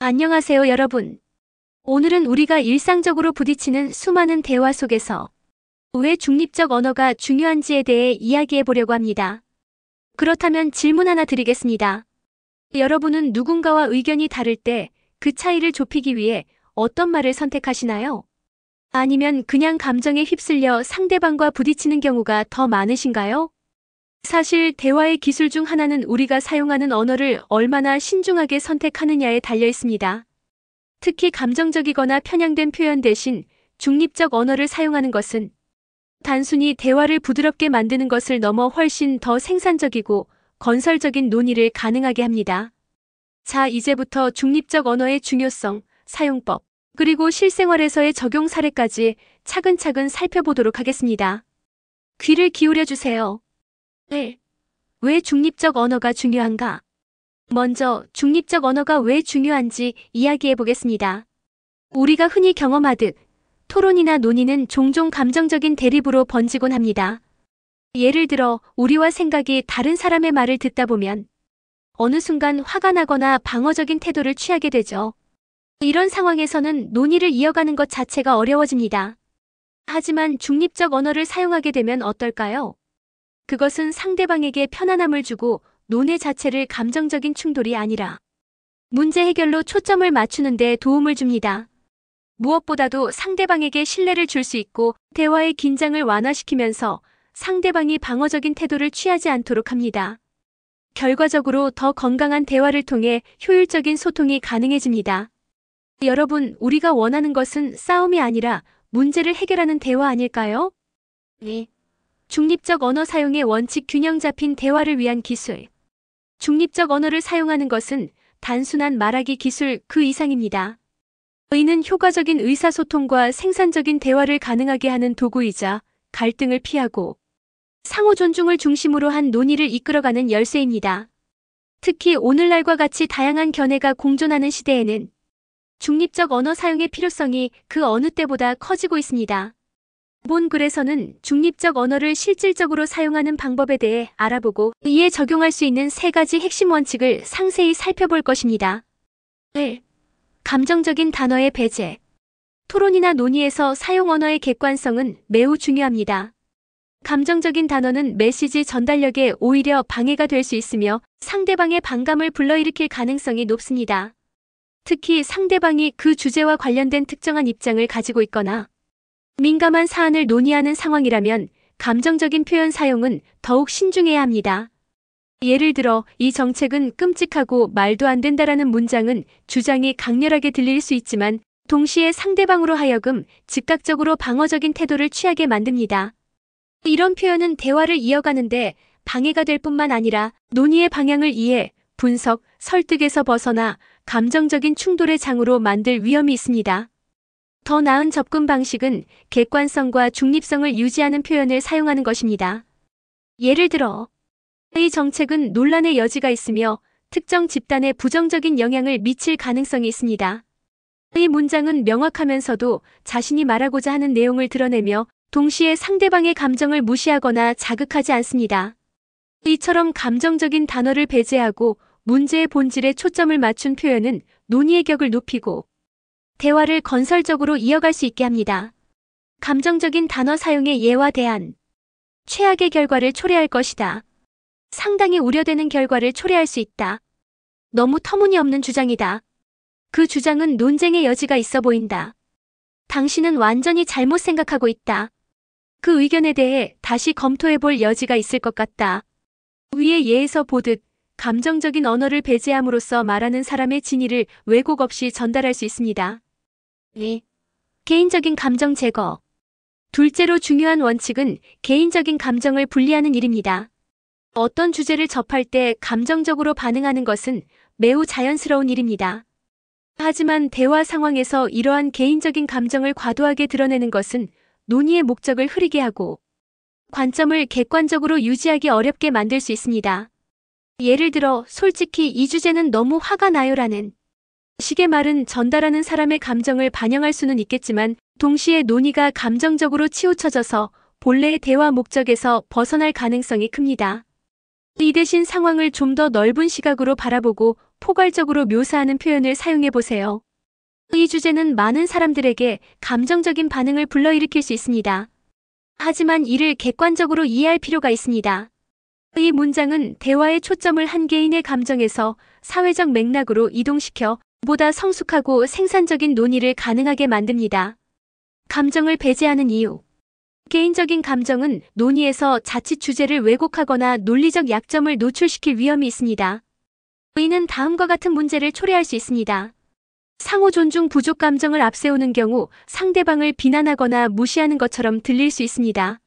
안녕하세요, 여러분. 오늘은 우리가 일상적으로 부딪히는 수많은 대화 속에서 왜 중립적 언어가 중요한지에 대해 이야기해 보려고 합니다. 그렇다면 질문 하나 드리겠습니다. 여러분은 누군가와 의견이 다를 때 그 차이를 좁히기 위해 어떤 말을 선택하시나요? 아니면 그냥 감정에 휩쓸려 상대방과 부딪히는 경우가 더 많으신가요? 사실 대화의 기술 중 하나는 우리가 사용하는 언어를 얼마나 신중하게 선택하느냐에 달려 있습니다. 특히 감정적이거나 편향된 표현 대신 중립적 언어를 사용하는 것은 단순히 대화를 부드럽게 만드는 것을 넘어 훨씬 더 생산적이고 건설적인 논의를 가능하게 합니다. 자, 이제부터 중립적 언어의 중요성, 사용법, 그리고 실생활에서의 적용 사례까지 차근차근 살펴보도록 하겠습니다. 귀를 기울여 주세요. 1. 왜 중립적 언어가 중요한가? 먼저 중립적 언어가 왜 중요한지 이야기해 보겠습니다. 우리가 흔히 경험하듯 토론이나 논의는 종종 감정적인 대립으로 번지곤 합니다. 예를 들어 우리와 생각이 다른 사람의 말을 듣다 보면 어느 순간 화가 나거나 방어적인 태도를 취하게 되죠. 이런 상황에서는 논의를 이어가는 것 자체가 어려워집니다. 하지만 중립적 언어를 사용하게 되면 어떨까요? 그것은 상대방에게 편안함을 주고 논의 자체를 감정적인 충돌이 아니라 문제 해결로 초점을 맞추는 데 도움을 줍니다. 무엇보다도 상대방에게 신뢰를 줄 수 있고 대화의 긴장을 완화시키면서 상대방이 방어적인 태도를 취하지 않도록 합니다. 결과적으로 더 건강한 대화를 통해 효율적인 소통이 가능해집니다. 여러분, 우리가 원하는 것은 싸움이 아니라 문제를 해결하는 대화 아닐까요? 네. 중립적 언어 사용의 원칙 균형 잡힌 대화를 위한 기술. 중립적 언어를 사용하는 것은 단순한 말하기 기술 그 이상입니다. 의는 효과적인 의사소통과 생산적인 대화를 가능하게 하는 도구이자 갈등을 피하고 상호 존중을 중심으로 한 논의를 이끌어가는 열쇠입니다. 특히 오늘날과 같이 다양한 견해가 공존하는 시대에는 중립적 언어 사용의 필요성이 그 어느 때보다 커지고 있습니다. 본 글에서는 중립적 언어를 실질적으로 사용하는 방법에 대해 알아보고 이에 적용할 수 있는 3가지 핵심 원칙을 상세히 살펴볼 것입니다. 1. 감정적인 단어의 배제. 토론이나 논의에서 사용 언어의 객관성은 매우 중요합니다. 감정적인 단어는 메시지 전달력에 오히려 방해가 될 수 있으며 상대방의 반감을 불러일으킬 가능성이 높습니다. 특히 상대방이 그 주제와 관련된 특정한 입장을 가지고 있거나 민감한 사안을 논의하는 상황이라면 감정적인 표현 사용은 더욱 신중해야 합니다. 예를 들어 이 정책은 끔찍하고 말도 안 된다라는 문장은 주장이 강렬하게 들릴 수 있지만 동시에 상대방으로 하여금 즉각적으로 방어적인 태도를 취하게 만듭니다. 이런 표현은 대화를 이어가는데 방해가 될 뿐만 아니라 논의의 방향을 이해, 분석, 설득에서 벗어나 감정적인 충돌의 장으로 만들 위험이 있습니다. 더 나은 접근 방식은 객관성과 중립성을 유지하는 표현을 사용하는 것입니다. 예를 들어, 이 정책은 논란의 여지가 있으며 특정 집단에 부정적인 영향을 미칠 가능성이 있습니다. 이 문장은 명확하면서도 자신이 말하고자 하는 내용을 드러내며 동시에 상대방의 감정을 무시하거나 자극하지 않습니다. 이처럼 감정적인 단어를 배제하고 문제의 본질에 초점을 맞춘 표현은 논의의 격을 높이고 대화를 건설적으로 이어갈 수 있게 합니다. 감정적인 단어 사용의 예와 대안. 최악의 결과를 초래할 것이다. 상당히 우려되는 결과를 초래할 수 있다. 너무 터무니없는 주장이다. 그 주장은 논쟁의 여지가 있어 보인다. 당신은 완전히 잘못 생각하고 있다. 그 의견에 대해 다시 검토해 볼 여지가 있을 것 같다. 위의 예에서 보듯 감정적인 언어를 배제함으로써 말하는 사람의 진의를 왜곡 없이 전달할 수 있습니다. 2. 개인적인 감정 제거. 둘째로 중요한 원칙은 개인적인 감정을 분리하는 일입니다. 어떤 주제를 접할 때 감정적으로 반응하는 것은 매우 자연스러운 일입니다. 하지만 대화 상황에서 이러한 개인적인 감정을 과도하게 드러내는 것은 논의의 목적을 흐리게 하고 관점을 객관적으로 유지하기 어렵게 만들 수 있습니다. 예를 들어 솔직히 이 주제는 너무 화가 나요라는 식의 말은 전달하는 사람의 감정을 반영할 수는 있겠지만 동시에 논의가 감정적으로 치우쳐져서 본래의 대화 목적에서 벗어날 가능성이 큽니다. 이 대신 상황을 좀 더 넓은 시각으로 바라보고 포괄적으로 묘사하는 표현을 사용해 보세요. 이 주제는 많은 사람들에게 감정적인 반응을 불러일으킬 수 있습니다. 하지만 이를 객관적으로 이해할 필요가 있습니다. 이 문장은 대화의 초점을 한 개인의 감정에서 사회적 맥락으로 이동시켜 보다 성숙하고 생산적인 논의를 가능하게 만듭니다. 감정을 배제하는 이유. 개인적인 감정은 논의에서 자칫 주제를 왜곡하거나 논리적 약점을 노출시킬 위험이 있습니다. 이는 다음과 같은 문제를 초래할 수 있습니다. 상호 존중 부족 감정을 앞세우는 경우 상대방을 비난하거나 무시하는 것처럼 들릴 수 있습니다.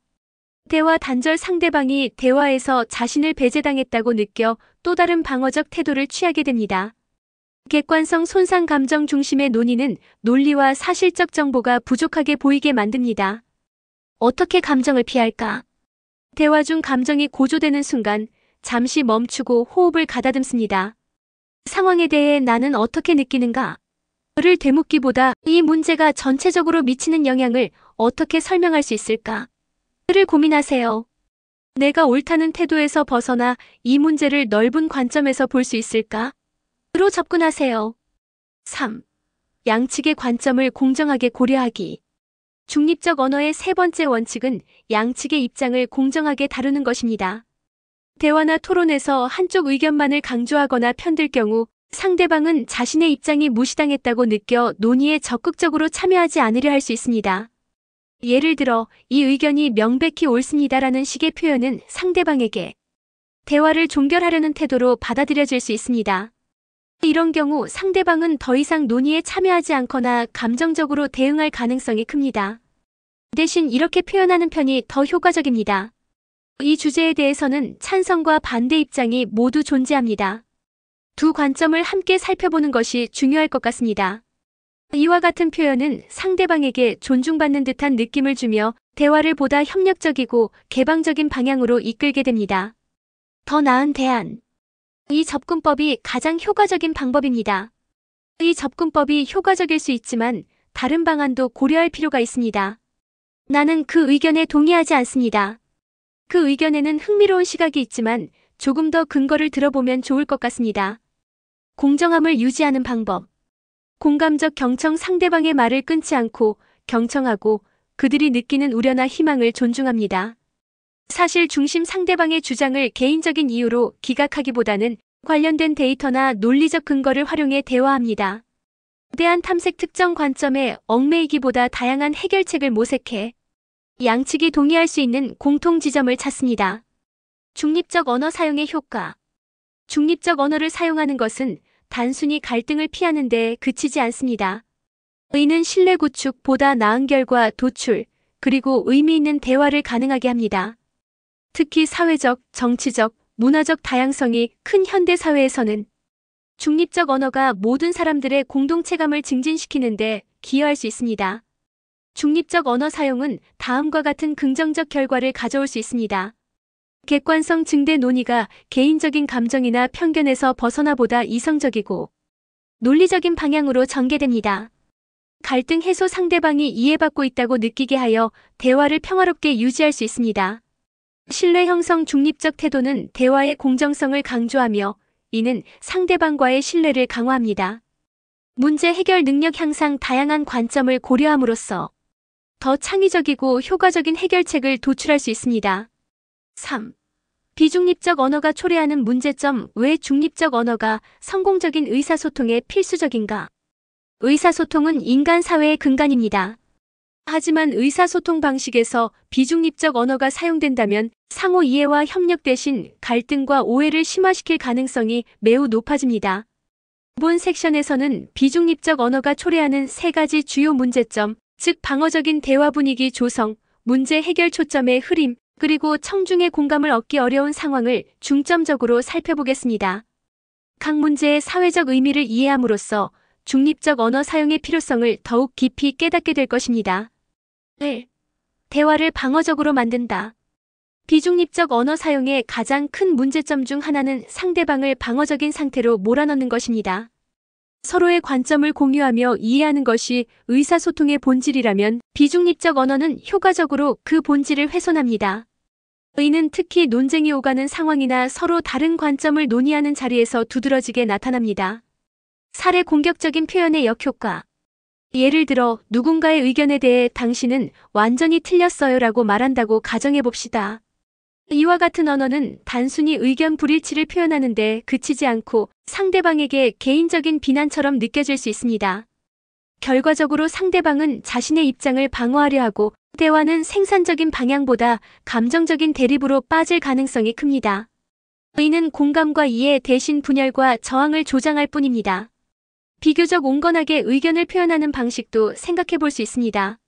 대화 단절. 상대방이 대화에서 자신을 배제당했다고 느껴 또 다른 방어적 태도를 취하게 됩니다. 객관성 손상. 감정 중심의 논의는 논리와 사실적 정보가 부족하게 보이게 만듭니다. 어떻게 감정을 피할까? 대화 중 감정이 고조되는 순간 잠시 멈추고 호흡을 가다듬습니다. 상황에 대해 나는 어떻게 느끼는가? 를 되묻기보다 이 문제가 전체적으로 미치는 영향을 어떻게 설명할 수 있을까? 를 고민하세요. 내가 옳다는 태도에서 벗어나 이 문제를 넓은 관점에서 볼 수 있을까? 로 접근하세요. 3. 양측의 관점을 공정하게 고려하기. 중립적 언어의 세 번째 원칙은 양측의 입장을 공정하게 다루는 것입니다. 대화나 토론에서 한쪽 의견만을 강조하거나 편들 경우 상대방은 자신의 입장이 무시당했다고 느껴 논의에 적극적으로 참여하지 않으려 할 수 있습니다. 예를 들어 이 의견이 명백히 옳습니다라는 식의 표현은 상대방에게 대화를 종결하려는 태도로 받아들여질 수 있습니다. 이런 경우 상대방은 더 이상 논의에 참여하지 않거나 감정적으로 대응할 가능성이 큽니다. 대신 이렇게 표현하는 편이 더 효과적입니다. 이 주제에 대해서는 찬성과 반대 입장이 모두 존재합니다. 두 관점을 함께 살펴보는 것이 중요할 것 같습니다. 이와 같은 표현은 상대방에게 존중받는 듯한 느낌을 주며 대화를 보다 협력적이고 개방적인 방향으로 이끌게 됩니다. 더 나은 대안. 이 접근법이 가장 효과적인 방법입니다. 이 접근법이 효과적일 수 있지만 다른 방안도 고려할 필요가 있습니다. 나는 그 의견에 동의하지 않습니다. 그 의견에는 흥미로운 시각이 있지만 조금 더 근거를 들어보면 좋을 것 같습니다. 공정함을 유지하는 방법. 공감적 경청. 상대방의 말을 끊지 않고 경청하고 그들이 느끼는 우려나 희망을 존중합니다. 사실 중심. 상대방의 주장을 개인적인 이유로 기각하기보다는 관련된 데이터나 논리적 근거를 활용해 대화합니다. 대한 탐색. 특정 관점에 얽매이기보다 다양한 해결책을 모색해 양측이 동의할 수 있는 공통 지점을 찾습니다. 중립적 언어 사용의 효과. 중립적 언어를 사용하는 것은 단순히 갈등을 피하는 데 그치지 않습니다. 이는 신뢰 구축, 보다 나은 결과 도출, 그리고 의미 있는 대화를 가능하게 합니다. 특히 사회적, 정치적, 문화적 다양성이 큰 현대 사회에서는 중립적 언어가 모든 사람들의 공동체감을 증진시키는 데 기여할 수 있습니다. 중립적 언어 사용은 다음과 같은 긍정적 결과를 가져올 수 있습니다. 객관성. 증대 논의가 개인적인 감정이나 편견에서 벗어나 보다 이성적이고 논리적인 방향으로 전개됩니다. 갈등 해소. 상대방이 이해받고 있다고 느끼게 하여 대화를 평화롭게 유지할 수 있습니다. 신뢰 형성. 중립적 태도는 대화의 공정성을 강조하며 이는 상대방과의 신뢰를 강화합니다. 문제 해결 능력 향상. 다양한 관점을 고려함으로써 더 창의적이고 효과적인 해결책을 도출할 수 있습니다. 3. 비중립적 언어가 초래하는 문제점. 왜 중립적 언어가 성공적인 의사소통에 필수적인가? 의사소통은 인간 사회의 근간입니다. 하지만 의사소통 방식에서 비중립적 언어가 사용된다면 상호 이해와 협력 대신 갈등과 오해를 심화시킬 가능성이 매우 높아집니다. 이번 섹션에서는 비중립적 언어가 초래하는 세 가지 주요 문제점, 즉 방어적인 대화 분위기 조성, 문제 해결 초점의 흐림, 그리고 청중의 공감을 얻기 어려운 상황을 중점적으로 살펴보겠습니다. 각 문제의 사회적 의미를 이해함으로써 중립적 언어 사용의 필요성을 더욱 깊이 깨닫게 될 것입니다. 1. 대화를 방어적으로 만든다. 비중립적 언어 사용의 가장 큰 문제점 중 하나는 상대방을 방어적인 상태로 몰아넣는 것입니다. 서로의 관점을 공유하며 이해하는 것이 의사소통의 본질이라면 비중립적 언어는 효과적으로 그 본질을 훼손합니다. 의는 특히 논쟁이 오가는 상황이나 서로 다른 관점을 논의하는 자리에서 두드러지게 나타납니다. 사례 공격적인 표현의 역효과. 예를 들어 누군가의 의견에 대해 당신은 완전히 틀렸어요라고 말한다고 가정해봅시다. 이와 같은 언어는 단순히 의견 불일치를 표현하는데 그치지 않고 상대방에게 개인적인 비난처럼 느껴질 수 있습니다. 결과적으로 상대방은 자신의 입장을 방어하려 하고 대화는 생산적인 방향보다 감정적인 대립으로 빠질 가능성이 큽니다. 의는 공감과 이해 대신 분열과 저항을 조장할 뿐입니다. 비교적 온건하게 의견을 표현하는 방식도 생각해 볼 수 있습니다.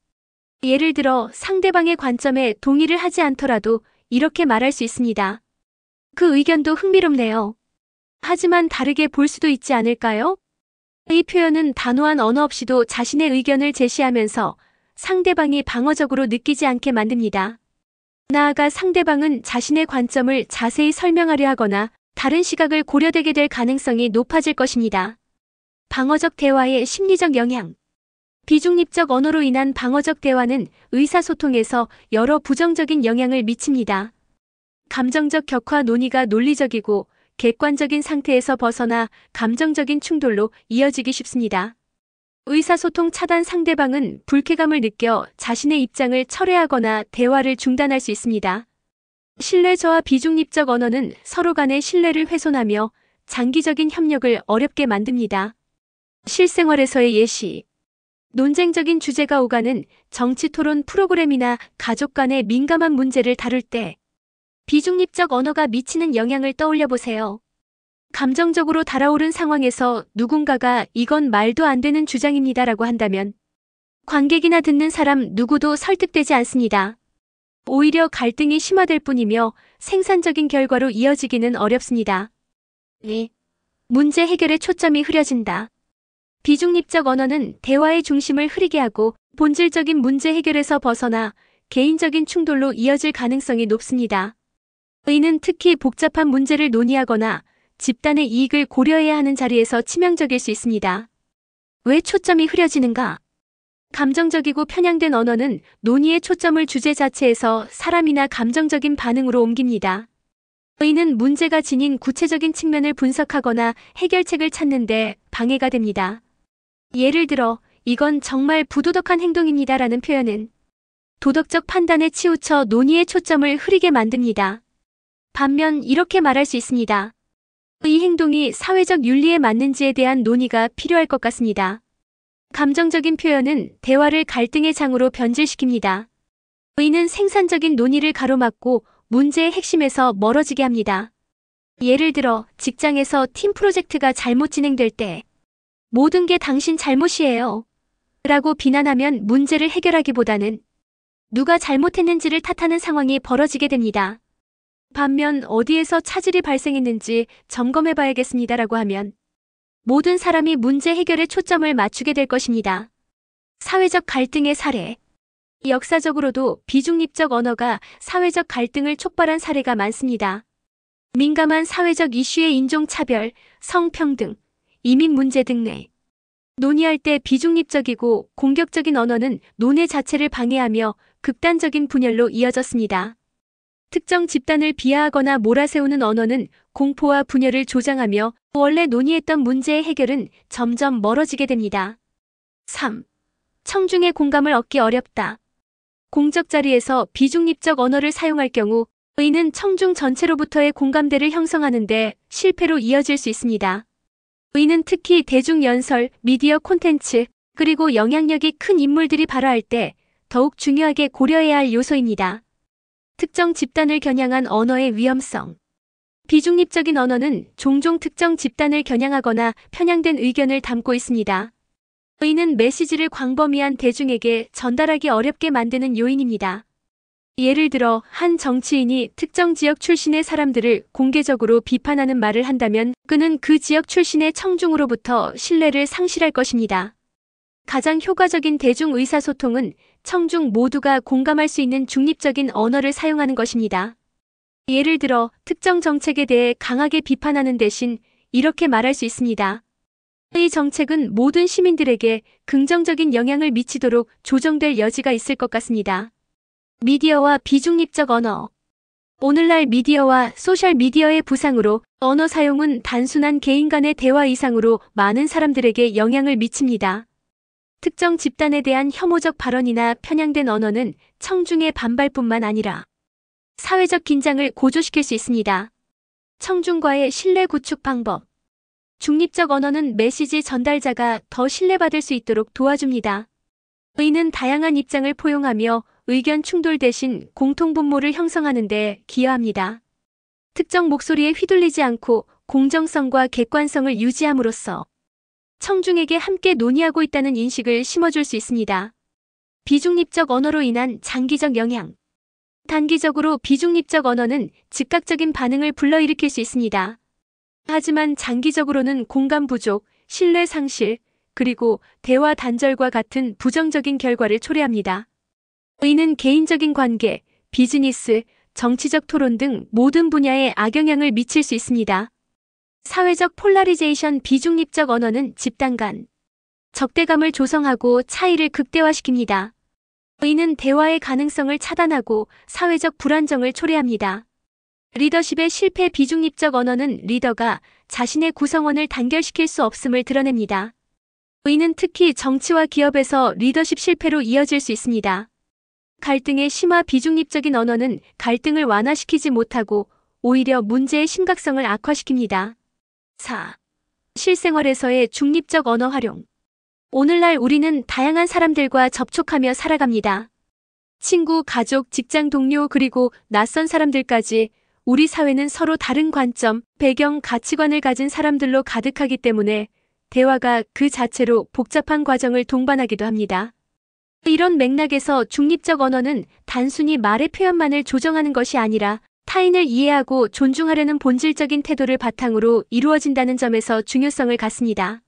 예를 들어 상대방의 관점에 동의를 하지 않더라도 이렇게 말할 수 있습니다. 그 의견도 흥미롭네요. 하지만 다르게 볼 수도 있지 않을까요? 이 표현은 단호한 언어 없이도 자신의 의견을 제시하면서 상대방이 방어적으로 느끼지 않게 만듭니다. 나아가 상대방은 자신의 관점을 자세히 설명하려 하거나 다른 시각을 고려되게 될 가능성이 높아질 것입니다. 방어적 대화의 심리적 영향. 비중립적 언어로 인한 방어적 대화는 의사소통에서 여러 부정적인 영향을 미칩니다. 감정적 격화 논의가 논리적이고 객관적인 상태에서 벗어나 감정적인 충돌로 이어지기 쉽습니다. 의사소통 차단. 상대방은 불쾌감을 느껴 자신의 입장을 철회하거나 대화를 중단할 수 있습니다. 신뢰 저하. 비중립적 언어는 서로 간의 신뢰를 훼손하며 장기적인 협력을 어렵게 만듭니다. 실생활에서의 예시. 논쟁적인 주제가 오가는 정치 토론 프로그램이나 가족 간의 민감한 문제를 다룰 때 비중립적 언어가 미치는 영향을 떠올려 보세요. 감정적으로 달아오른 상황에서 누군가가 이건 말도 안 되는 주장입니다라고 한다면 관객이나 듣는 사람 누구도 설득되지 않습니다. 오히려 갈등이 심화될 뿐이며 생산적인 결과로 이어지기는 어렵습니다. 문제 해결에 초점이 흐려진다. 비중립적 언어는 대화의 중심을 흐리게 하고 본질적인 문제 해결에서 벗어나 개인적인 충돌로 이어질 가능성이 높습니다. 의는 특히 복잡한 문제를 논의하거나 집단의 이익을 고려해야 하는 자리에서 치명적일 수 있습니다. 왜 초점이 흐려지는가? 감정적이고 편향된 언어는 논의의 초점을 주제 자체에서 사람이나 감정적인 반응으로 옮깁니다. 의는 문제가 지닌 구체적인 측면을 분석하거나 해결책을 찾는데 방해가 됩니다. 예를 들어 이건 정말 부도덕한 행동입니다라는 표현은 도덕적 판단에 치우쳐 논의의 초점을 흐리게 만듭니다. 반면 이렇게 말할 수 있습니다. 이 행동이 사회적 윤리에 맞는지에 대한 논의가 필요할 것 같습니다. 감정적인 표현은 대화를 갈등의 장으로 변질시킵니다. 의는 생산적인 논의를 가로막고 문제의 핵심에서 멀어지게 합니다. 예를 들어 직장에서 팀 프로젝트가 잘못 진행될 때 모든 게 당신 잘못이에요 라고 비난하면 문제를 해결하기보다는 누가 잘못했는지를 탓하는 상황이 벌어지게 됩니다. 반면 어디에서 차질이 발생했는지 점검해봐야겠습니다라고 하면 모든 사람이 문제 해결에 초점을 맞추게 될 것입니다. 사회적 갈등의 사례. 역사적으로도 비중립적 언어가 사회적 갈등을 촉발한 사례가 많습니다. 민감한 사회적 이슈의 인종차별, 성평등, 이민 문제 등 내 논의할 때 비중립적이고 공격적인 언어는 논의 자체를 방해하며 극단적인 분열로 이어졌습니다. 특정 집단을 비하하거나 몰아세우는 언어는 공포와 분열을 조장하며 원래 논의했던 문제의 해결은 점점 멀어지게 됩니다. 3. 청중의 공감을 얻기 어렵다. 공적 자리에서 비중립적 언어를 사용할 경우 의는 청중 전체로부터의 공감대를 형성하는데 실패로 이어질 수 있습니다. 의는 특히 대중연설, 미디어 콘텐츠, 그리고 영향력이 큰 인물들이 발화할 때 더욱 중요하게 고려해야 할 요소입니다. 특정 집단을 겨냥한 언어의 위험성. 비중립적인 언어는 종종 특정 집단을 겨냥하거나 편향된 의견을 담고 있습니다. 의는 메시지를 광범위한 대중에게 전달하기 어렵게 만드는 요인입니다. 예를 들어 한 정치인이 특정 지역 출신의 사람들을 공개적으로 비판하는 말을 한다면 그는 그 지역 출신의 청중으로부터 신뢰를 상실할 것입니다. 가장 효과적인 대중 의사소통은 청중 모두가 공감할 수 있는 중립적인 언어를 사용하는 것입니다. 예를 들어 특정 정책에 대해 강하게 비판하는 대신 이렇게 말할 수 있습니다. 이 정책은 모든 시민들에게 긍정적인 영향을 미치도록 조정될 여지가 있을 것 같습니다. 미디어와 비중립적 언어. 오늘날 미디어와 소셜미디어의 부상으로 언어 사용은 단순한 개인 간의 대화 이상으로 많은 사람들에게 영향을 미칩니다. 특정 집단에 대한 혐오적 발언이나 편향된 언어는 청중의 반발뿐만 아니라 사회적 긴장을 고조시킬 수 있습니다. 청중과의 신뢰 구축 방법. 중립적 언어는 메시지 전달자가 더 신뢰받을 수 있도록 도와줍니다. 이는 다양한 입장을 포용하며 의견 충돌 대신 공통분모를 형성하는 데 기여합니다. 특정 목소리에 휘둘리지 않고 공정성과 객관성을 유지함으로써 청중에게 함께 논의하고 있다는 인식을 심어줄 수 있습니다. 비중립적 언어로 인한 장기적 영향. 단기적으로 비중립적 언어는 즉각적인 반응을 불러일으킬 수 있습니다. 하지만 장기적으로는 공감 부족, 신뢰 상실, 그리고 대화 단절과 같은 부정적인 결과를 초래합니다. 이는 개인적인 관계, 비즈니스, 정치적 토론 등 모든 분야에 악영향을 미칠 수 있습니다. 사회적 폴라리제이션. 비중립적 언어는 집단 간 적대감을 조성하고 차이를 극대화시킵니다. 이는 대화의 가능성을 차단하고 사회적 불안정을 초래합니다. 리더십의 실패. 비중립적 언어는 리더가 자신의 구성원을 단결시킬 수 없음을 드러냅니다. 이는 특히 정치와 기업에서 리더십 실패로 이어질 수 있습니다. 갈등의 심화. 비중립적인 언어는 갈등을 완화시키지 못하고 오히려 문제의 심각성을 악화시킵니다. 4. 실생활에서의 중립적 언어 활용. 오늘날 우리는 다양한 사람들과 접촉하며 살아갑니다. 친구, 가족, 직장 동료, 그리고 낯선 사람들까지. 우리 사회는 서로 다른 관점, 배경, 가치관을 가진 사람들로 가득하기 때문에 대화가 그 자체로 복잡한 과정을 동반하기도 합니다. 이런 맥락에서 중립적 언어는 단순히 말의 표현만을 조정하는 것이 아니라 타인을 이해하고 존중하려는 본질적인 태도를 바탕으로 이루어진다는 점에서 중요성을 갖습니다.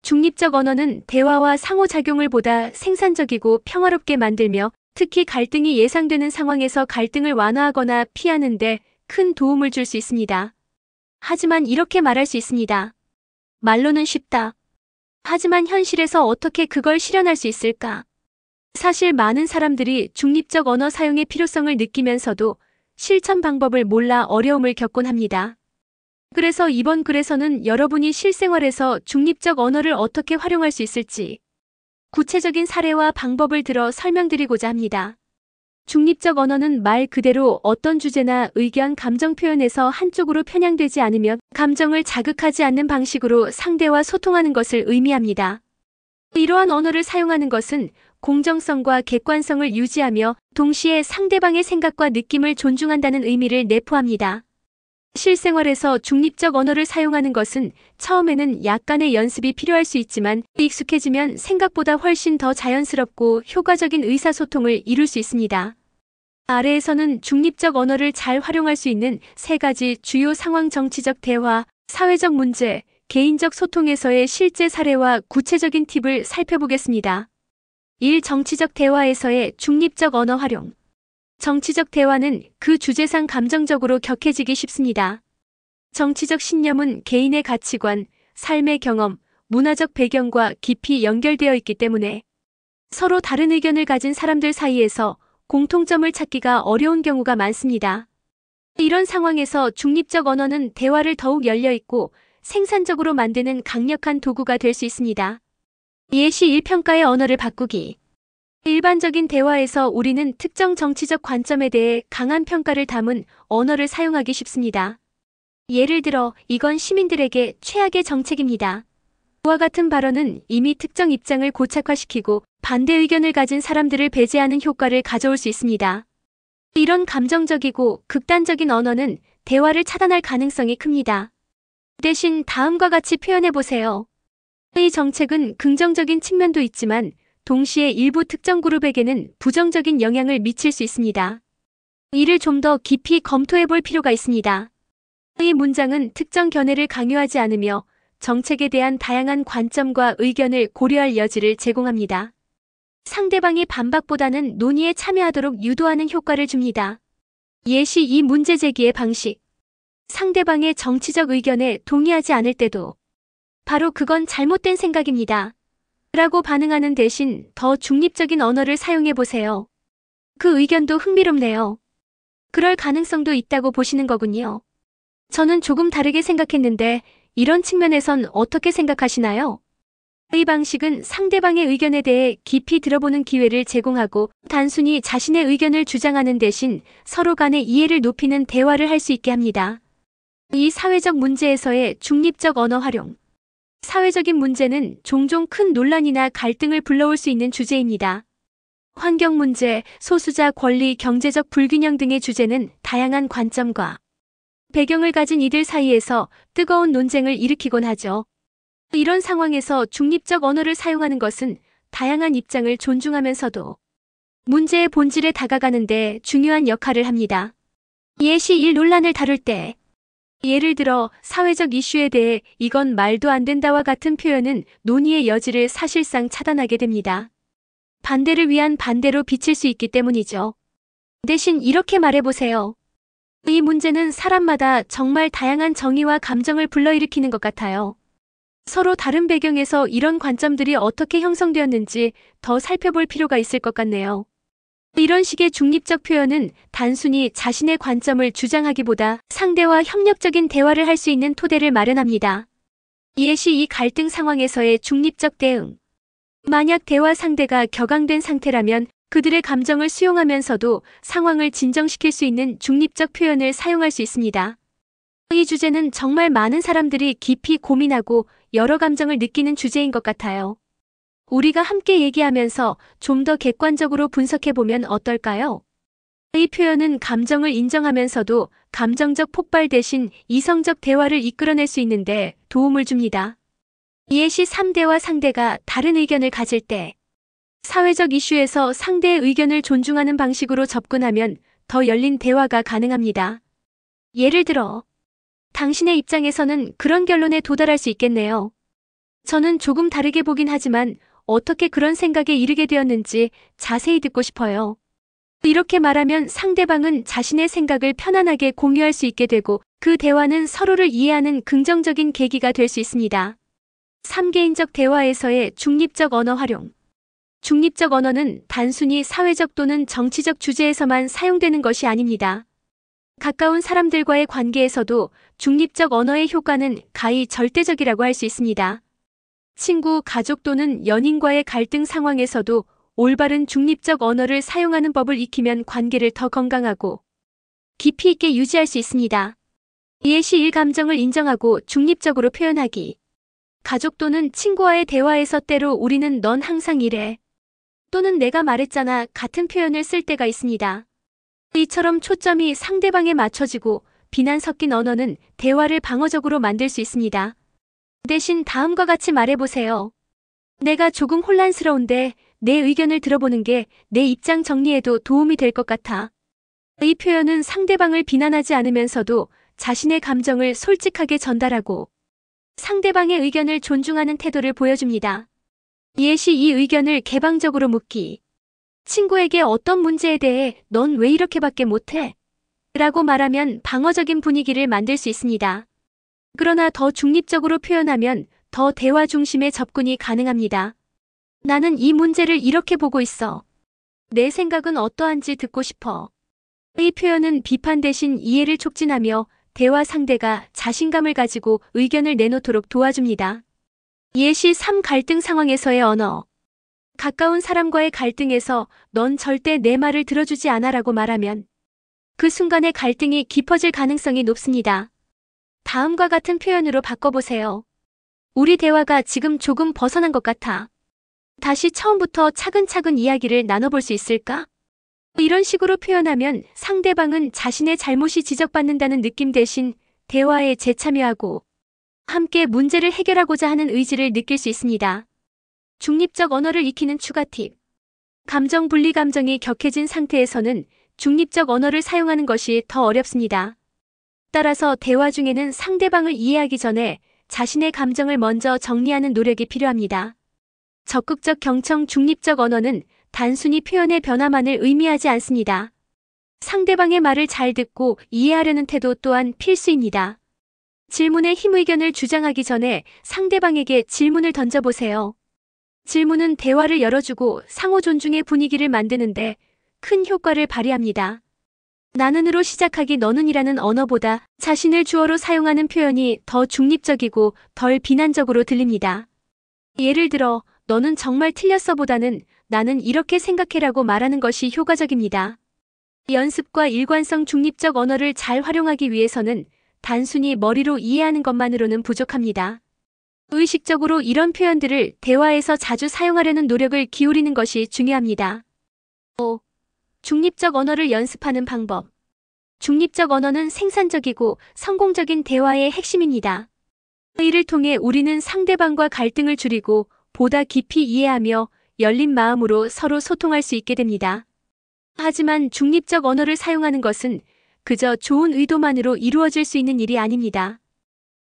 중립적 언어는 대화와 상호작용을 보다 생산적이고 평화롭게 만들며 특히 갈등이 예상되는 상황에서 갈등을 완화하거나 피하는 데 큰 도움을 줄 수 있습니다. 하지만 이렇게 말할 수 있습니다. 말로는 쉽다. 하지만 현실에서 어떻게 그걸 실현할 수 있을까? 사실 많은 사람들이 중립적 언어 사용의 필요성을 느끼면서도 실천 방법을 몰라 어려움을 겪곤 합니다. 그래서 이번 글에서는 여러분이 실생활에서 중립적 언어를 어떻게 활용할 수 있을지 구체적인 사례와 방법을 들어 설명드리고자 합니다. 중립적 언어는 말 그대로 어떤 주제나 의견, 감정 표현에서 한쪽으로 편향되지 않으며 감정을 자극하지 않는 방식으로 상대와 소통하는 것을 의미합니다. 이러한 언어를 사용하는 것은 공정성과 객관성을 유지하며 동시에 상대방의 생각과 느낌을 존중한다는 의미를 내포합니다. 실생활에서 중립적 언어를 사용하는 것은 처음에는 약간의 연습이 필요할 수 있지만 익숙해지면 생각보다 훨씬 더 자연스럽고 효과적인 의사소통을 이룰 수 있습니다. 아래에서는 중립적 언어를 잘 활용할 수 있는 3가지 주요 상황: 정치적 대화, 사회적 문제, 개인적 소통에서의 실제 사례와 구체적인 팁을 살펴보겠습니다. 1. 정치적 대화에서의 중립적 언어 활용. 정치적 대화는 그 주제상 감정적으로 격해지기 쉽습니다. 정치적 신념은 개인의 가치관, 삶의 경험, 문화적 배경과 깊이 연결되어 있기 때문에 서로 다른 의견을 가진 사람들 사이에서 공통점을 찾기가 어려운 경우가 많습니다. 이런 상황에서 중립적 언어는 대화를 더욱 열려있고 생산적으로 만드는 강력한 도구가 될 수 있습니다. 예시 1. 평가의 언어를 바꾸기. 일반적인 대화에서 우리는 특정 정치적 관점에 대해 강한 평가를 담은 언어를 사용하기 쉽습니다. 예를 들어, 이건 시민들에게 최악의 정책입니다. 와 같은 발언은 이미 특정 입장을 고착화시키고 반대 의견을 가진 사람들을 배제하는 효과를 가져올 수 있습니다. 이런 감정적이고 극단적인 언어는 대화를 차단할 가능성이 큽니다. 대신 다음과 같이 표현해보세요. 이 정책은 긍정적인 측면도 있지만 동시에 일부 특정 그룹에게는 부정적인 영향을 미칠 수 있습니다. 이를 좀 더 깊이 검토해볼 필요가 있습니다. 이 문장은 특정 견해를 강요하지 않으며 정책에 대한 다양한 관점과 의견을 고려할 여지를 제공합니다. 상대방이 반박보다는 논의에 참여하도록 유도하는 효과를 줍니다. 예시 2. 문제 제기의 방식. 상대방의 정치적 의견에 동의하지 않을 때도 바로 그건 잘못된 생각입니다. 라고 반응하는 대신 더 중립적인 언어를 사용해보세요. 그 의견도 흥미롭네요. 그럴 가능성도 있다고 보시는 거군요. 저는 조금 다르게 생각했는데 이런 측면에선 어떻게 생각하시나요? 이 방식은 상대방의 의견에 대해 깊이 들어보는 기회를 제공하고 단순히 자신의 의견을 주장하는 대신 서로 간의 이해를 높이는 대화를 할 수 있게 합니다. 이 사회적 문제에서의 중립적 언어 활용. 사회적인 문제는 종종 큰 논란이나 갈등을 불러올 수 있는 주제입니다. 환경 문제, 소수자 권리, 경제적 불균형 등의 주제는 다양한 관점과 배경을 가진 이들 사이에서 뜨거운 논쟁을 일으키곤 하죠. 이런 상황에서 중립적 언어를 사용하는 것은 다양한 입장을 존중하면서도 문제의 본질에 다가가는 데 중요한 역할을 합니다. 예시 1 논란을 다룰 때 예를 들어 사회적 이슈에 대해 이건 말도 안 된다와 같은 표현은 논의의 여지를 사실상 차단하게 됩니다. 반대를 위한 반대로 비칠 수 있기 때문이죠. 대신 이렇게 말해보세요. 이 문제는 사람마다 정말 다양한 정의와 감정을 불러일으키는 것 같아요. 서로 다른 배경에서 이런 관점들이 어떻게 형성되었는지 더 살펴볼 필요가 있을 것 같네요. 이런 식의 중립적 표현은 단순히 자신의 관점을 주장하기보다 상대와 협력적인 대화를 할 수 있는 토대를 마련합니다. 예시 이 갈등 상황에서의 중립적 대응. 만약 대화 상대가 격앙된 상태라면 그들의 감정을 수용하면서도 상황을 진정시킬 수 있는 중립적 표현을 사용할 수 있습니다. 이 주제는 정말 많은 사람들이 깊이 고민하고 여러 감정을 느끼는 주제인 것 같아요. 우리가 함께 얘기하면서 좀 더 객관적으로 분석해보면 어떨까요? 이 표현은 감정을 인정하면서도 감정적 폭발 대신 이성적 대화를 이끌어낼 수 있는데 도움을 줍니다. 예시 3대와 상대가 다른 의견을 가질 때 사회적 이슈에서 상대의 의견을 존중하는 방식으로 접근하면 더 열린 대화가 가능합니다. 예를 들어, 당신의 입장에서는 그런 결론에 도달할 수 있겠네요. 저는 조금 다르게 보긴 하지만 어떻게 그런 생각에 이르게 되었는지 자세히 듣고 싶어요. 이렇게 말하면 상대방은 자신의 생각을 편안하게 공유할 수 있게 되고 그 대화는 서로를 이해하는 긍정적인 계기가 될 수 있습니다. 3개인적 대화에서의 중립적 언어 활용. 중립적 언어는 단순히 사회적 또는 정치적 주제에서만 사용되는 것이 아닙니다. 가까운 사람들과의 관계에서도 중립적 언어의 효과는 가히 절대적이라고 할 수 있습니다. 친구, 가족 또는 연인과의 갈등 상황에서도 올바른 중립적 언어를 사용하는 법을 익히면 관계를 더 건강하고 깊이 있게 유지할 수 있습니다. 예시 1 감정을 인정하고 중립적으로 표현하기. 가족 또는 친구와의 대화에서 때로 우리는 넌 항상 이래 또는 내가 말했잖아 같은 표현을 쓸 때가 있습니다. 이처럼 초점이 상대방에 맞춰지고 비난 섞인 언어는 대화를 방어적으로 만들 수 있습니다. 대신 다음과 같이 말해보세요. 내가 조금 혼란스러운데 내 의견을 들어보는 게 내 입장 정리에도 도움이 될 것 같아. 이 표현은 상대방을 비난하지 않으면서도 자신의 감정을 솔직하게 전달하고 상대방의 의견을 존중하는 태도를 보여줍니다. 예시 이 의견을 개방적으로 묻기. 친구에게 어떤 문제에 대해 넌 왜 이렇게밖에 못해? 라고 말하면 방어적인 분위기를 만들 수 있습니다. 그러나 더 중립적으로 표현하면 더 대화 중심의 접근이 가능합니다. 나는 이 문제를 이렇게 보고 있어. 내 생각은 어떠한지 듣고 싶어. 이 표현은 비판 대신 이해를 촉진하며 대화 상대가 자신감을 가지고 의견을 내놓도록 도와줍니다. 예시 3 갈등 상황에서의 언어. 가까운 사람과의 갈등에서 넌 절대 내 말을 들어주지 않아라고 말하면 그 순간의 갈등이 깊어질 가능성이 높습니다. 다음과 같은 표현으로 바꿔보세요. 우리 대화가 지금 조금 벗어난 것 같아. 다시 처음부터 차근차근 이야기를 나눠볼 수 있을까? 이런 식으로 표현하면 상대방은 자신의 잘못이 지적받는다는 느낌 대신 대화에 재참여하고 함께 문제를 해결하고자 하는 의지를 느낄 수 있습니다. 중립적 언어를 익히는 추가 팁. 감정 분리 감정이 격해진 상태에서는 중립적 언어를 사용하는 것이 더 어렵습니다. 따라서 대화 중에는 상대방을 이해하기 전에 자신의 감정을 먼저 정리하는 노력이 필요합니다. 적극적 경청 중립적 언어는 단순히 표현의 변화만을 의미하지 않습니다. 상대방의 말을 잘 듣고 이해하려는 태도 또한 필수입니다. 질문에 힘 의견을 주장하기 전에 상대방에게 질문을 던져보세요. 질문은 대화를 열어주고 상호 존중의 분위기를 만드는데 큰 효과를 발휘합니다. 나는으로 시작하기 너는이라는 언어보다 자신을 주어로 사용하는 표현이 더 중립적이고 덜 비난적으로 들립니다. 예를 들어, 너는 정말 틀렸어보다는 나는 이렇게 생각해라고 말하는 것이 효과적입니다. 연습과 일관성 중립적 언어를 잘 활용하기 위해서는 단순히 머리로 이해하는 것만으로는 부족합니다. 의식적으로 이런 표현들을 대화에서 자주 사용하려는 노력을 기울이는 것이 중요합니다. 5. 중립적 언어를 연습하는 방법. 중립적 언어는 생산적이고 성공적인 대화의 핵심입니다. 이를 통해 우리는 상대방과 갈등을 줄이고 보다 깊이 이해하며 열린 마음으로 서로 소통할 수 있게 됩니다. 하지만 중립적 언어를 사용하는 것은 그저 좋은 의도만으로 이루어질 수 있는 일이 아닙니다.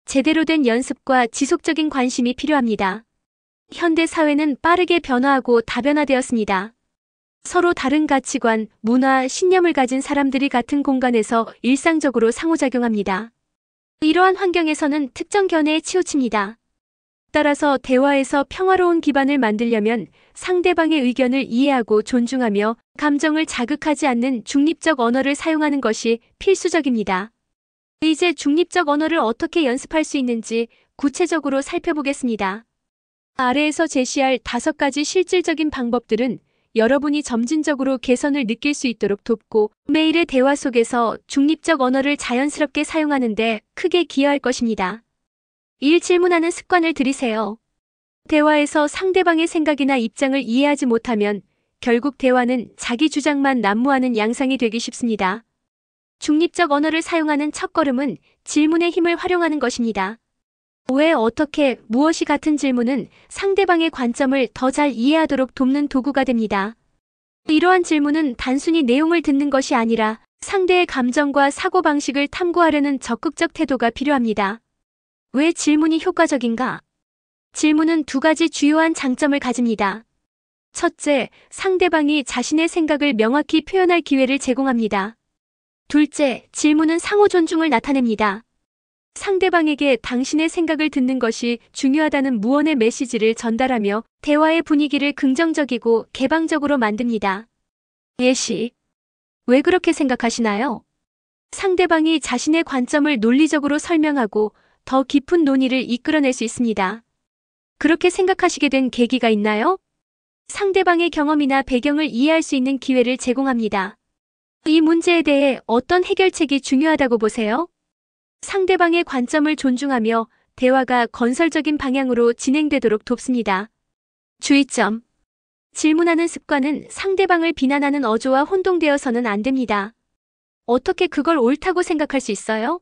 제대로 된 연습과 지속적인 관심이 필요합니다. 현대 사회는 빠르게 변화하고 다변화되었습니다. 서로 다른 가치관, 문화, 신념을 가진 사람들이 같은 공간에서 일상적으로 상호작용합니다. 이러한 환경에서는 특정 견해에 치우칩니다. 따라서 대화에서 평화로운 기반을 만들려면 상대방의 의견을 이해하고 존중하며 감정을 자극하지 않는 중립적 언어를 사용하는 것이 필수적입니다. 이제 중립적 언어를 어떻게 연습할 수 있는지 구체적으로 살펴보겠습니다. 아래에서 제시할 5가지 실질적인 방법들은 여러분이 점진적으로 개선을 느낄 수 있도록 돕고 매일의 대화 속에서 중립적 언어를 자연스럽게 사용하는 데 크게 기여할 것입니다. 1. 질문하는 습관을 들이세요. 대화에서 상대방의 생각이나 입장을 이해하지 못하면 결국 대화는 자기 주장만 난무하는 양상이 되기 쉽습니다. 중립적 언어를 사용하는 첫걸음은 질문의 힘을 활용하는 것입니다. 왜, 어떻게, 무엇이 같은 질문은 상대방의 관점을 더 잘 이해하도록 돕는 도구가 됩니다. 이러한 질문은 단순히 내용을 듣는 것이 아니라 상대의 감정과 사고방식을 탐구하려는 적극적 태도가 필요합니다. 왜 질문이 효과적인가? 질문은 2가지 주요한 장점을 가집니다. 첫째, 상대방이 자신의 생각을 명확히 표현할 기회를 제공합니다. 둘째, 질문은 상호 존중을 나타냅니다. 상대방에게 당신의 생각을 듣는 것이 중요하다는 무언의 메시지를 전달하며 대화의 분위기를 긍정적이고 개방적으로 만듭니다. 예시. 왜 그렇게 생각하시나요? 상대방이 자신의 관점을 논리적으로 설명하고 더 깊은 논의를 이끌어낼 수 있습니다. 그렇게 생각하시게 된 계기가 있나요? 상대방의 경험이나 배경을 이해할 수 있는 기회를 제공합니다. 이 문제에 대해 어떤 해결책이 중요하다고 보세요? 상대방의 관점을 존중하며 대화가 건설적인 방향으로 진행되도록 돕습니다. 주의점. 질문하는 습관은 상대방을 비난하는 어조와 혼동되어서는 안 됩니다. 어떻게 그걸 옳다고 생각할 수 있어요?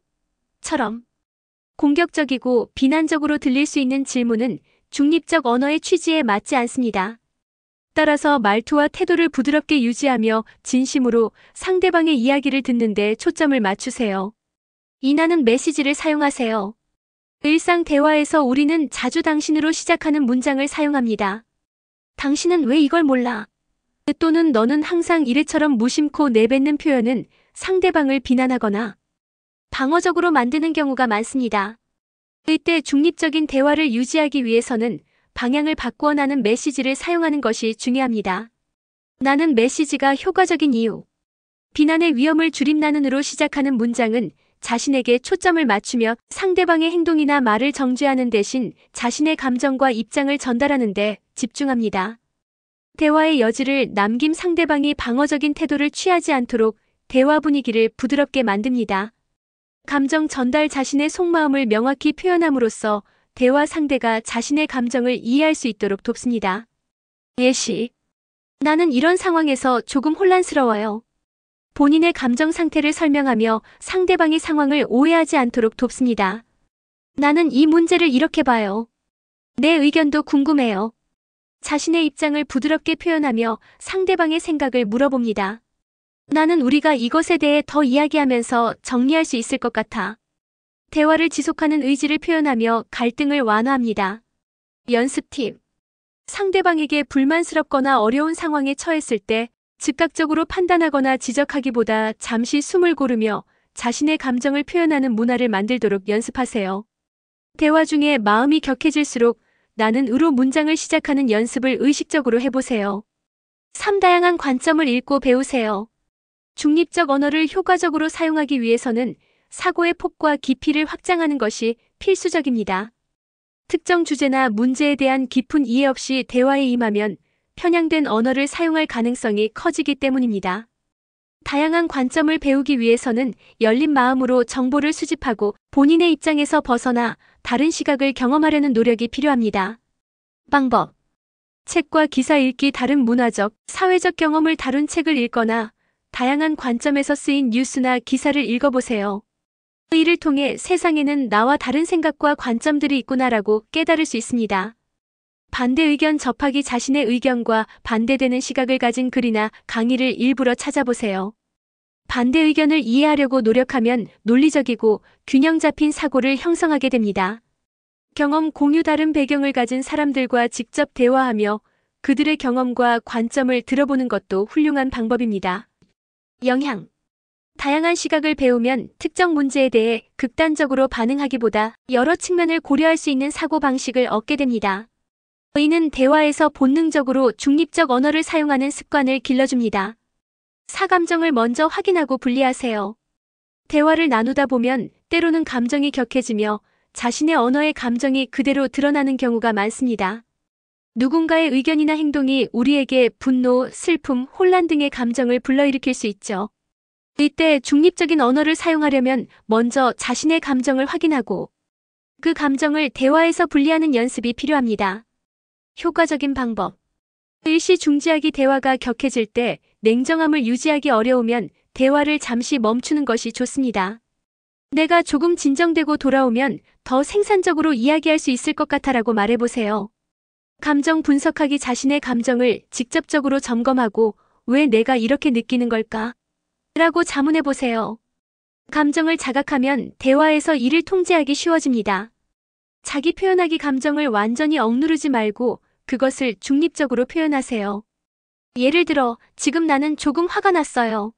처럼. 공격적이고 비난적으로 들릴 수 있는 질문은 중립적 언어의 취지에 맞지 않습니다. 따라서 말투와 태도를 부드럽게 유지하며 진심으로 상대방의 이야기를 듣는 데 초점을 맞추세요. 인하는 메시지를 사용하세요. 일상 대화에서 우리는 자주 당신으로 시작하는 문장을 사용합니다. 당신은 왜 이걸 몰라? 또는 너는 항상 이래처럼 무심코 내뱉는 표현은 상대방을 비난하거나 방어적으로 만드는 경우가 많습니다. 이때 중립적인 대화를 유지하기 위해서는 방향을 바꾸어 나는 메시지를 사용하는 것이 중요합니다. 나는 메시지가 효과적인 이유. 비난의 위험을 줄임 나는으로 시작하는 문장은 자신에게 초점을 맞추며 상대방의 행동이나 말을 정죄하는 대신 자신의 감정과 입장을 전달하는 데 집중합니다. 대화의 여지를 남김 상대방이 방어적인 태도를 취하지 않도록 대화 분위기를 부드럽게 만듭니다. 감정 전달 자신의 속마음을 명확히 표현함으로써 대화 상대가 자신의 감정을 이해할 수 있도록 돕습니다. 예시. 나는 이런 상황에서 조금 혼란스러워요. 본인의 감정 상태를 설명하며 상대방의 상황을 오해하지 않도록 돕습니다. 나는 이 문제를 이렇게 봐요. 내 의견도 궁금해요. 자신의 입장을 부드럽게 표현하며 상대방의 생각을 물어봅니다. 나는 우리가 이것에 대해 더 이야기하면서 정리할 수 있을 것 같아. 대화를 지속하는 의지를 표현하며 갈등을 완화합니다. 연습 팁. 상대방에게 불만스럽거나 어려운 상황에 처했을 때 즉각적으로 판단하거나 지적하기보다 잠시 숨을 고르며 자신의 감정을 표현하는 문화를 만들도록 연습하세요. 대화 중에 마음이 격해질수록 나는으로 문장을 시작하는 연습을 의식적으로 해보세요. 3. 다양한 관점을 읽고 배우세요. 중립적 언어를 효과적으로 사용하기 위해서는 사고의 폭과 깊이를 확장하는 것이 필수적입니다. 특정 주제나 문제에 대한 깊은 이해 없이 대화에 임하면 편향된 언어를 사용할 가능성이 커지기 때문입니다. 다양한 관점을 배우기 위해서는 열린 마음으로 정보를 수집하고 본인의 입장에서 벗어나 다른 시각을 경험하려는 노력이 필요합니다. 방법. 책과 기사 읽기, 다른 문화적, 사회적 경험을 다룬 책을 읽거나 다양한 관점에서 쓰인 뉴스나 기사를 읽어보세요. 이를 통해 세상에는 나와 다른 생각과 관점들이 있구나라고 깨달을 수 있습니다. 반대 의견 접하기, 자신의 의견과 반대되는 시각을 가진 글이나 강의를 일부러 찾아보세요. 반대 의견을 이해하려고 노력하면 논리적이고 균형 잡힌 사고를 형성하게 됩니다. 경험 공유, 다른 배경을 가진 사람들과 직접 대화하며 그들의 경험과 관점을 들어보는 것도 훌륭한 방법입니다. 영향. 다양한 시각을 배우면 특정 문제에 대해 극단적으로 반응하기보다 여러 측면을 고려할 수 있는 사고방식을 얻게 됩니다. 이는 대화에서 본능적으로 중립적 언어를 사용하는 습관을 길러줍니다. 사감정을 먼저 확인하고 분리하세요. 대화를 나누다 보면 때로는 감정이 격해지며 자신의 언어의 감정이 그대로 드러나는 경우가 많습니다. 누군가의 의견이나 행동이 우리에게 분노, 슬픔, 혼란 등의 감정을 불러일으킬 수 있죠. 이때 중립적인 언어를 사용하려면 먼저 자신의 감정을 확인하고 그 감정을 대화에서 분리하는 연습이 필요합니다. 효과적인 방법. 일시 중지하기. 대화가 격해질 때 냉정함을 유지하기 어려우면 대화를 잠시 멈추는 것이 좋습니다. 내가 조금 진정되고 돌아오면 더 생산적으로 이야기할 수 있을 것 같아라고 말해보세요. 감정 분석하기. 자신의 감정을 직접적으로 점검하고 왜 내가 이렇게 느끼는 걸까? 라고 자문해보세요. 감정을 자각하면 대화에서 이를 통제하기 쉬워집니다. 자기 표현하기. 감정을 완전히 억누르지 말고 그것을 중립적으로 표현하세요. 예를 들어, 지금 나는 조금 화가 났어요.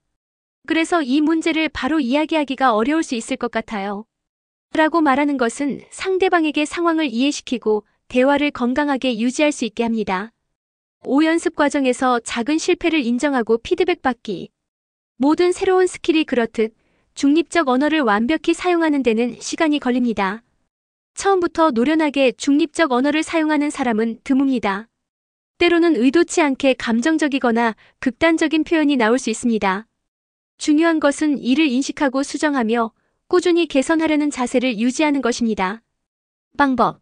그래서 이 문제를 바로 이야기하기가 어려울 수 있을 것 같아요. 라고 말하는 것은 상대방에게 상황을 이해시키고 대화를 건강하게 유지할 수 있게 합니다. 5. 연습 과정에서 작은 실패를 인정하고 피드백 받기. 모든 새로운 스킬이 그렇듯 중립적 언어를 완벽히 사용하는 데는 시간이 걸립니다. 처음부터 노련하게 중립적 언어를 사용하는 사람은 드뭅니다. 때로는 의도치 않게 감정적이거나 극단적인 표현이 나올 수 있습니다. 중요한 것은 이를 인식하고 수정하며 꾸준히 개선하려는 자세를 유지하는 것입니다. 방법.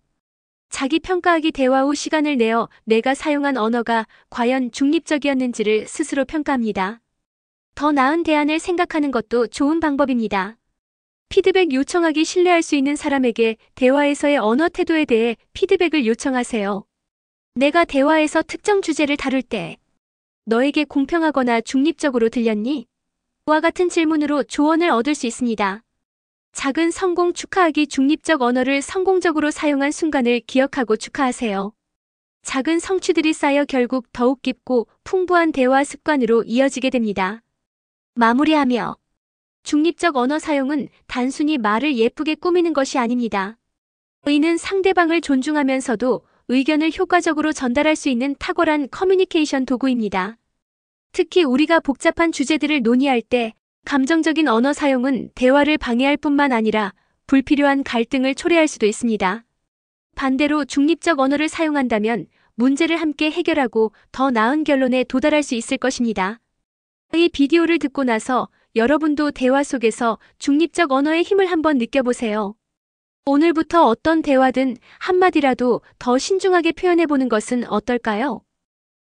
자기 평가하기. 대화 후 시간을 내어 내가 사용한 언어가 과연 중립적이었는지를 스스로 평가합니다. 더 나은 대안을 생각하는 것도 좋은 방법입니다. 피드백 요청하기. 신뢰할 수 있는 사람에게 대화에서의 언어 태도에 대해 피드백을 요청하세요. 내가 대화에서 특정 주제를 다룰 때 너에게 공평하거나 중립적으로 들렸니? 와 같은 질문으로 조언을 얻을 수 있습니다. 작은 성공 축하하기. 중립적 언어를 성공적으로 사용한 순간을 기억하고 축하하세요. 작은 성취들이 쌓여 결국 더욱 깊고 풍부한 대화 습관으로 이어지게 됩니다. 마무리하며, 중립적 언어 사용은 단순히 말을 예쁘게 꾸미는 것이 아닙니다. 이는 상대방을 존중하면서도 의견을 효과적으로 전달할 수 있는 탁월한 커뮤니케이션 도구입니다. 특히 우리가 복잡한 주제들을 논의할 때 감정적인 언어 사용은 대화를 방해할 뿐만 아니라 불필요한 갈등을 초래할 수도 있습니다. 반대로 중립적 언어를 사용한다면 문제를 함께 해결하고 더 나은 결론에 도달할 수 있을 것입니다. 이 비디오를 듣고 나서 여러분도 대화 속에서 중립적 언어의 힘을 한번 느껴보세요. 오늘부터 어떤 대화든 한마디라도 더 신중하게 표현해보는 것은 어떨까요?